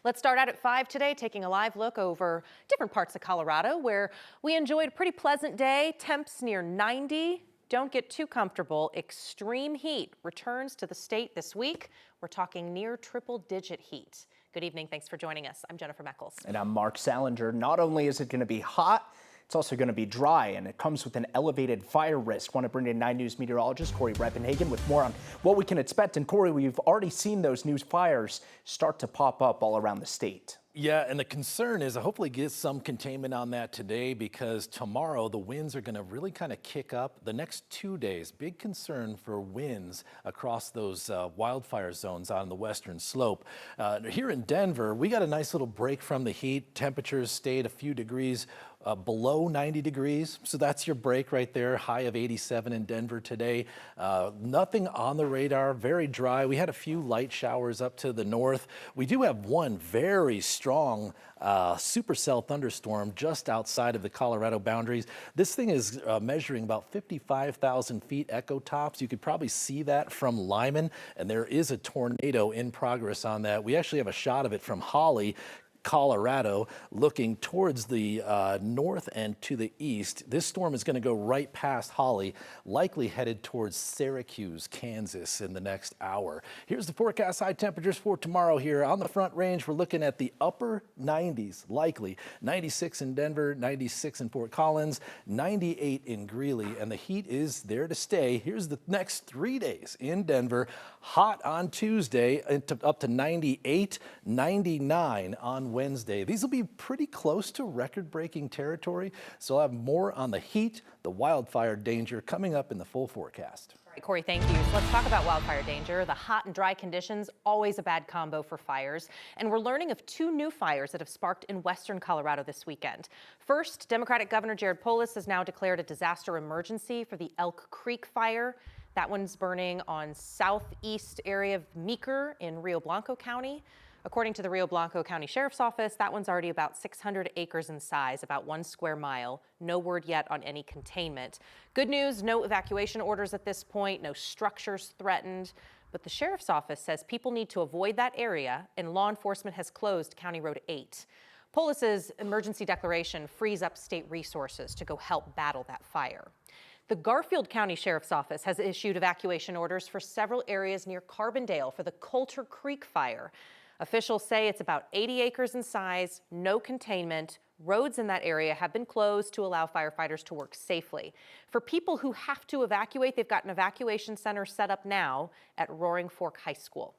Let's start out at 5 today, taking a live look over different parts of Colorado where we enjoyed a pretty pleasant day. Temps near 90. Don't get too comfortable. Extreme heat returns to the state this week. We're talking near triple-digit heat. Good evening. Thanks for joining us. I'm Jennifer Meckles. And I'm Mark Salinger. Not only is it going to be hot, it's also going to be dry, and it comes with an elevated fire risk. Want to bring in 9 News meteorologist Corey Repenhagen with more on what we can expect. And Corey, we've already seen those news fires start to pop up all around the state. Yeah, and the concern is hopefully get some containment on that today, because tomorrow the winds are going to really kind of kick up. The next 2 days, big concern for winds across those wildfire zones on the western slope. Here in Denver, we got a nice little break from the heat. Temperatures stayed a few degrees below 90 degrees. So that's your break right there. High of 87 in Denver today. Nothing on the radar, very dry. We had a few light showers up to the north. We do have one very strong supercell thunderstorm just outside of the Colorado boundaries. This thing is measuring about 55,000 feet echo tops. You could probably see that from Lyman, and there is a tornado in progress on that. We actually have a shot of it from Holly, Colorado, looking towards the north and to the east. This storm is going to go right past Holly, likely headed towards Syracuse, Kansas in the next hour. Here's the forecast. High temperatures for tomorrow here on the Front Range. We're looking at the upper 90s, likely 96 in Denver, 96 in Fort Collins, 98 in Greeley, and the heat is there to stay. Here's the next 3 days in Denver. Hot on Tuesday, up to 98, 99 on Wednesday. These will be pretty close to record-breaking territory, so I'll have more on the heat, the wildfire danger coming up in the full forecast. All right, Corey, thank you. So let's talk about wildfire danger. The hot and dry conditions, always a bad combo for fires. And we're learning of 2 new fires that have sparked in western Colorado this weekend. First, Democratic Governor Jared Polis has now declared a disaster emergency for the Elk Creek fire. That one's burning on southeast area of Meeker in Rio Blanco County. According to the Rio Blanco County Sheriff's Office, that one's already about 600 acres in size, about 1 square mile. No word yet on any containment. Good news, no evacuation orders at this point, no structures threatened. But the Sheriff's Office says people need to avoid that area, and law enforcement has closed County Road 8. Polis's emergency declaration frees up state resources to go help battle that fire. The Garfield County Sheriff's Office has issued evacuation orders for several areas near Carbondale for the Coulter Creek fire. Officials say it's about 80 acres in size, no containment. Roads in that area have been closed to allow firefighters to work safely. For people who have to evacuate, they've got an evacuation center set up now at Roaring Fork High School.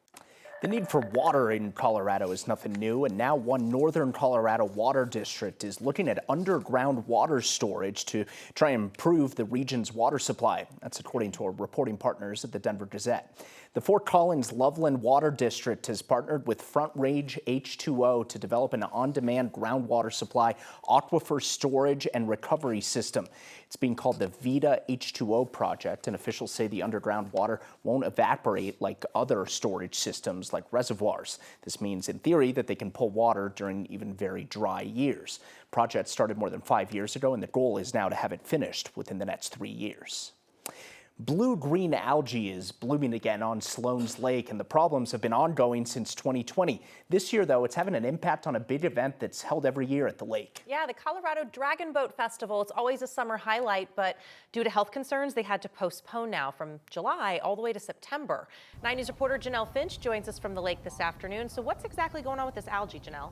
The need for water in Colorado is nothing new, and now one northern Colorado water district is looking at underground water storage to try and improve the region's water supply. That's according to our reporting partners at the Denver Gazette. The Fort Collins Loveland Water District has partnered with Front Range H2O to develop an on-demand groundwater supply aquifer storage and recovery system. It's being called the Vita H2O project, and officials say the underground water won't evaporate like other storage systems like reservoirs. This means, in theory, that they can pull water during even very dry years. The project started more than 5 years ago, and the goal is now to have it finished within the next 3 years. Blue-green algae is blooming again on Sloan's Lake, and the problems have been ongoing since 2020. This year, though, it's having an impact on a big event that's held every year at the lake. Yeah, the Colorado Dragon Boat Festival. It's always a summer highlight, but due to health concerns, they had to postpone now from July all the way to September. 9 News reporter Janelle Finch joins us from the lake this afternoon. So what's exactly going on with this algae, Janelle?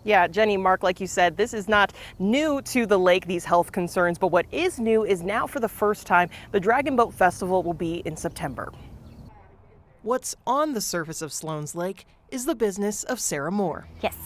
Yeah, Jenny, Mark, like you said, this is not new to the lake, these health concerns, but what is new is now for the first time, the Dragon Boat Festival will be in September. What's on the surface of Sloan's Lake is the business of Sarah Moore. Yes.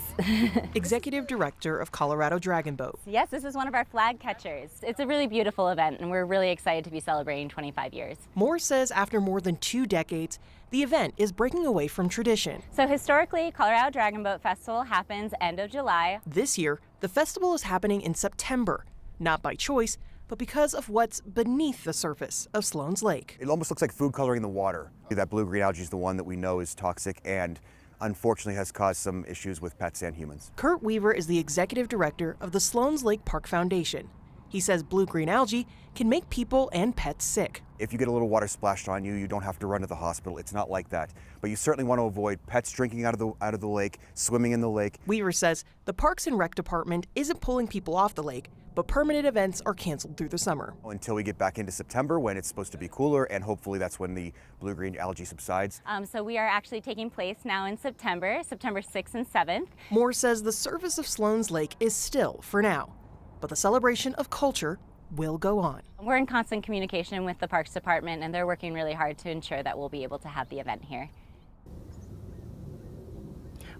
Executive Director of Colorado Dragon Boat. Yes, this is one of our flag catchers. It's a really beautiful event, and we're really excited to be celebrating 25 years. Moore says after more than 2 decades, the event is breaking away from tradition. So historically, Colorado Dragon Boat Festival happens end of July. This year, the festival is happening in September, not by choice, but because of what's beneath the surface of Sloan's Lake. It almost looks like food coloring in the water. That blue-green algae is the one that we know is toxic and unfortunately has caused some issues with pets and humans. Kurt Weaver is the executive director of the Sloan's Lake Park Foundation. He says blue-green algae can make people and pets sick. If you get a little water splashed on you, you don't have to run to the hospital. It's not like that. But you certainly want to avoid pets drinking out of the lake, swimming in the lake. Weaver says the Parks and Rec Department isn't pulling people off the lake, but permanent events are canceled through the summer. Until we get back into September when it's supposed to be cooler, and hopefully that's when the blue-green algae subsides. So we are actually taking place now in September 6th and 7th. Moore says the service of Sloan's Lake is still for now, but the celebration of culture will go on. We're in constant communication with the Parks Department, and they're working really hard to ensure that we'll be able to have the event here.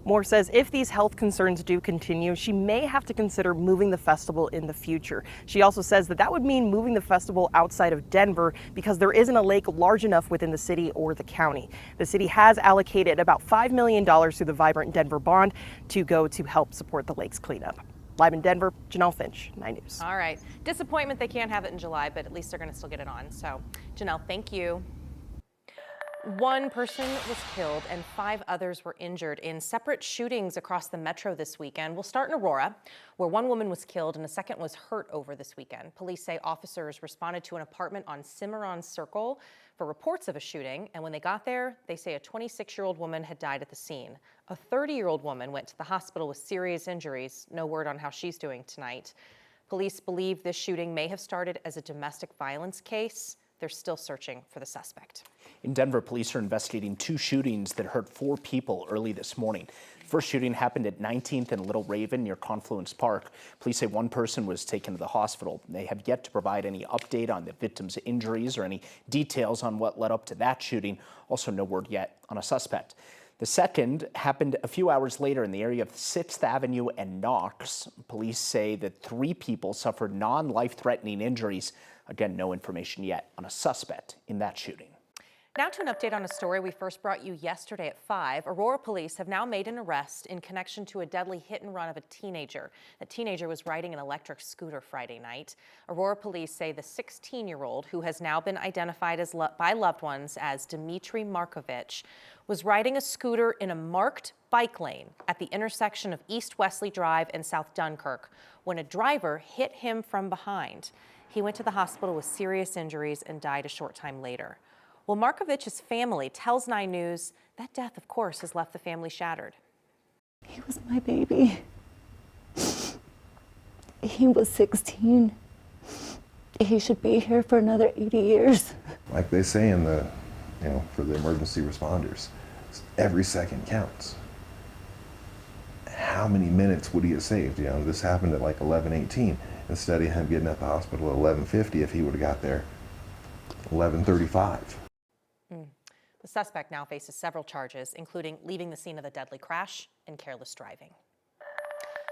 Moore says if these health concerns do continue, she may have to consider moving the festival in the future. She also says that would mean moving the festival outside of Denver because there isn't a lake large enough within the city or the county. The city has allocated about $5 million through the Vibrant Denver Bond to go to help support the lake's cleanup. Live in Denver, Janelle Finch, 9 News. All right. Disappointment they can't have it in July, but at least they're going to still get it on. So, Janelle, thank you. One person was killed and 5 others were injured in separate shootings across the metro this weekend. We'll start in Aurora, where one woman was killed and a second was hurt over this weekend. Police say officers responded to an apartment on Cimarron Circle for reports of a shooting, and when they got there, they say a 26-year-old woman had died at the scene. A 30-year-old woman went to the hospital with serious injuries. No word on how she's doing tonight. Police believe this shooting may have started as a domestic violence case. They're still searching for the suspect. In Denver, police are investigating 2 shootings that hurt 4 people early this morning. The first shooting happened at 19th and Little Raven near Confluence Park. Police say one person was taken to the hospital. They have yet to provide any update on the victim's injuries or any details on what led up to that shooting. Also, no word yet on a suspect. The second happened a few hours later in the area of 6th Avenue and Knox. Police say that 3 people suffered non-life-threatening injuries. Again, no information yet on a suspect in that shooting. Now to an update on a story we first brought you yesterday at 5. Aurora police have now made an arrest in connection to a deadly hit and run of a teenager. The teenager was riding an electric scooter Friday night. Aurora police say the 16-year-old, who has now been identified as by loved ones as Dmitry Markovich, was riding a scooter in a marked bike lane at the intersection of East Wesley Drive and South Dunkirk when a driver hit him from behind. He went to the hospital with serious injuries and died a short time later. Well, Markovich's family tells 9 News that death, of course, has left the family shattered. He was my baby. He was 16. He should be here for another 80 years. Like they say in the, for the emergency responders, every second counts. How many minutes would he have saved? This happened at like 11:18. Instead of him getting at the hospital at 11:50, if he would have got there 11:35. The suspect now faces several charges, including leaving the scene of the deadly crash and careless driving.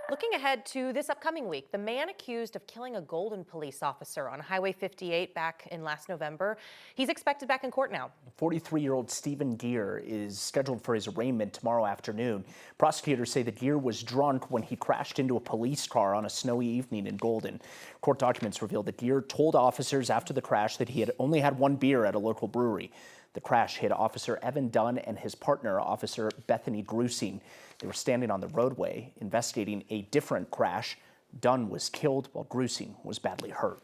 Looking ahead to this upcoming week, the man accused of killing a Golden police officer on Highway 58 back in last November, he's expected back in court now. 43-year-old Stephen Gear is scheduled for his arraignment tomorrow afternoon. Prosecutors say that Gear was drunk when he crashed into a police car on a snowy evening in Golden. Court documents reveal that Gear told officers after the crash that he had only had 1 beer at a local brewery. The crash hit Officer Evan Dunn and his partner, Officer Bethany Grusing. They were standing on the roadway investigating a different crash. Dunn was killed while Grusing was badly hurt.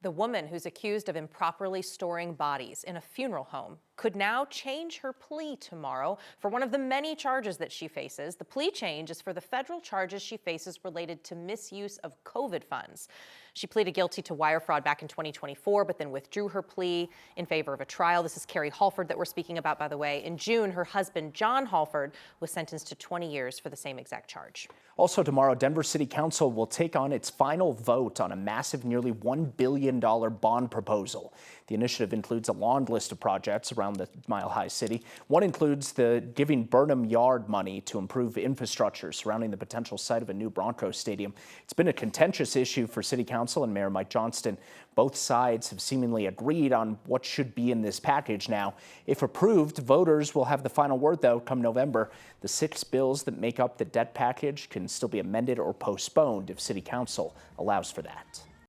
The woman who's accused of improperly storing bodies in a funeral home could now change her plea tomorrow for one of the many charges that she faces. The plea change is for the federal charges she faces related to misuse of COVID funds. She pleaded guilty to wire fraud back in 2024, but then withdrew her plea in favor of a trial. This is Carrie Halford that we're speaking about, by the way. In June, her husband, John Halford, was sentenced to 20 years for the same exact charge. Also tomorrow, Denver City Council will take on its final vote on a massive, nearly $1 billion bond proposal. The initiative includes a long list of projects around the Mile High City. One includes the giving Burnham Yard money to improve infrastructure surrounding the potential site of a new Broncos stadium. It's been a contentious issue for City Council and Mayor Mike Johnston. Both sides have seemingly agreed on what should be in this package now. If approved, voters will have the final word, though, come November. The 6 bills that make up the debt package can still be amended or postponed if City Council allows for that.